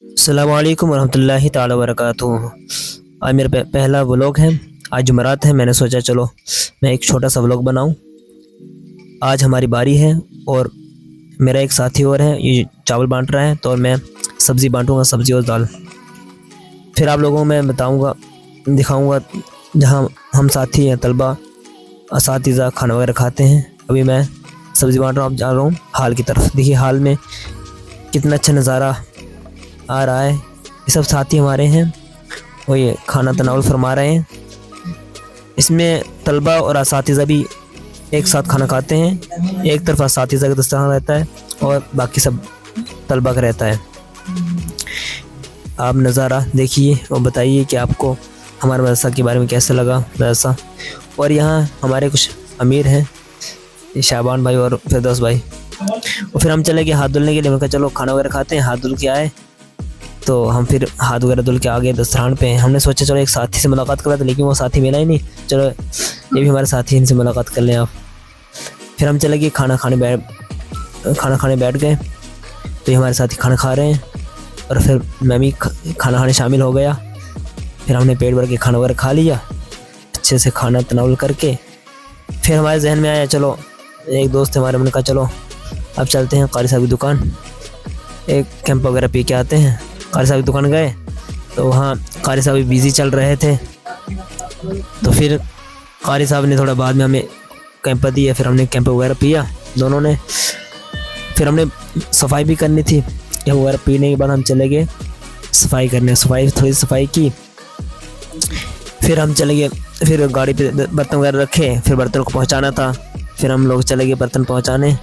अस्सलामु अलैकुम वरहमतुल्लाहि ताला वबरकातुहू। आज मेरा पहला व्लॉग है। आज जुमेरात है, मैंने सोचा चलो मैं एक छोटा सा व्लॉग बनाऊं। आज हमारी बारी है और मेरा एक साथी और है, ये चावल बांट रहा है तो मैं सब्ज़ी बांटूंगा, सब्ज़ी और दाल। फिर आप लोगों को मैं बताऊंगा, दिखाऊंगा जहां हम साथी हैं, तलबा असातिज़ा खाना वगैरह खाते हैं। अभी मैं सब्ज़ी बांट रहा हूँ, जा रहा हूँ हाल की तरफ। देखिए हाल में कितना अच्छा नज़ारा आ रहा है। ये सब साथी हमारे हैं और ये खाना तनावल फरमा रहे हैं। इसमें तलबा और असातिज़ा भी एक साथ खाना खाते हैं। एक तरफ असातिज़ा का दस्तरखान रहता है और बाकी सब तलबा का रहता है। आप नज़ारा देखिए और बताइए कि आपको हमारे मदरसा के बारे में कैसा लगा मदरसा। और यहाँ हमारे कुछ अमीर हैं, शाबान भाई और फिरदौस भाई। और फिर हम चले गए हाथ धुलने के लिए। मैं कहा चलो खाना वगैरह खाते हैं, हाथ धुल के आए तो हम फिर हाथ वगैरह धुल के आ गए दस्तरखान पे। हमने सोचा चलो एक साथी से मुलाकात कर लेते, लेकिन वो साथी मिला ही नहीं। चलो ये भी हमारे साथी, इनसे मुलाकात कर लें आप। फिर हम चले गए खाना खाने बैठ गए तो ये हमारे साथी खाना खा रहे हैं और फिर मैं भी खाना खाने शामिल हो गया। फिर हमने पेट भर के खाना वगैरह खा लिया, अच्छे से खाना तनावल करके। फिर हमारे जहन में आया चलो, एक दोस्त हमारे, हमने कहा चलो अब चलते हैं कारी साहब की दुकान, एक कैंप वगैरह पी के आते हैं। कारी साहब की दुकान गए तो वहाँ कारी साहब बिज़ी चल रहे थे, तो फिर कारी साहब ने थोड़ा बाद में हमें कैंप दिया। फिर हमने कैंप वगैरह पिया दोनों ने। फिर हमने सफाई भी करनी थी। कैंप वगैरह पीने के बाद हम चले गए सफाई करने। थोड़ी सफाई की, फिर हम चले गए, फिर गाड़ी पे बर्तन वगैरह रखे, फिर बर्तन को पहुँचाना था। फिर हम लोग चले गए बर्तन पहुँचाने।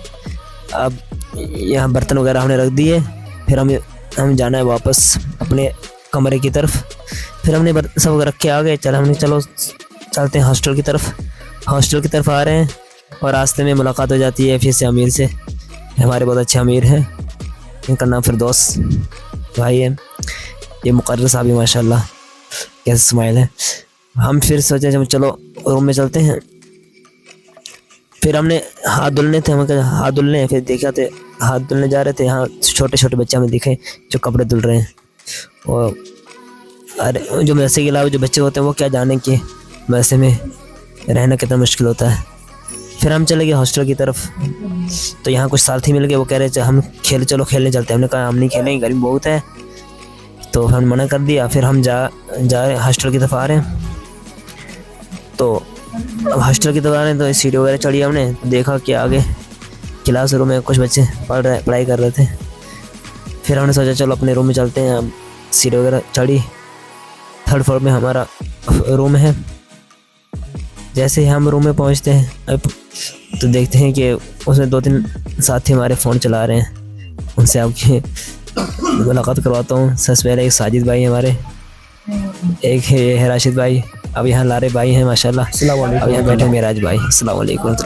अब यहाँ बर्तन वगैरह हमने रख दिए। फिर हम जाना है वापस अपने कमरे की तरफ। फिर हमने सब रख के आ गए। चलो चलते हैं हॉस्टल की तरफ आ रहे हैं। और रास्ते में मुलाकात हो जाती है फिर से अमीर से। हमारे बहुत अच्छे अमीर हैं, इनका नाम फिरदौस भाई है। ये मुकर्रर साहब माशाल्लाह, कैसे स्माइल है। हम फिर सोचे चलो रूम में चलते हैं। फिर हमने हाथ धुलने थे, हमें कहा हाथ धुलने। फिर देखा थे हाथ धुलने जा रहे थे, यहाँ छोटे छोटे बच्चे हमें दिखे जो कपड़े धुल रहे हैं। और अरे जो मदरसे के अलावा जो बच्चे होते हैं वो क्या जाने कि मदरसे में रहना कितना मुश्किल होता है। फिर हम चले गए हॉस्टल की तरफ तो यहाँ कुछ साथी मिल गए, वो कह रहे हम चलो खेलने चलते हैं। हमने कहा हम नहीं खेलेंगे, गर्मी बहुत है, तो हमने मना कर दिया। फिर हम जा हॉस्टल की तरफ आ रहे हैं। तो अब हॉस्टल की तरफ आ रहे हैं तो सीढ़ी वगैरह चढ़ी। हमने देखा कि आगे क्लास रूम में कुछ बच्चे पढ़ाई कर रहे थे। फिर हमने सोचा चलो अपने रूम में चलते हैं। अब सीढ़ी वगैरह चढ़ी, 3rd फ्लोर में हमारा रूम है। जैसे ही हम रूम में पहुंचते हैं तो देखते हैं कि उसमें 2-3 साथी हमारे फ़ोन चला रहे हैं। उनसे आपकी मुलाकात करवाता हूँ। सबसे पहले एक साजिद भाई हमारे, एक है राशिद भाई, अब यहाँ लारे भाई हैं माशाल्लाह। अब यहाँ बैठे मेराज भाई। अस्सलाम वालेकुम।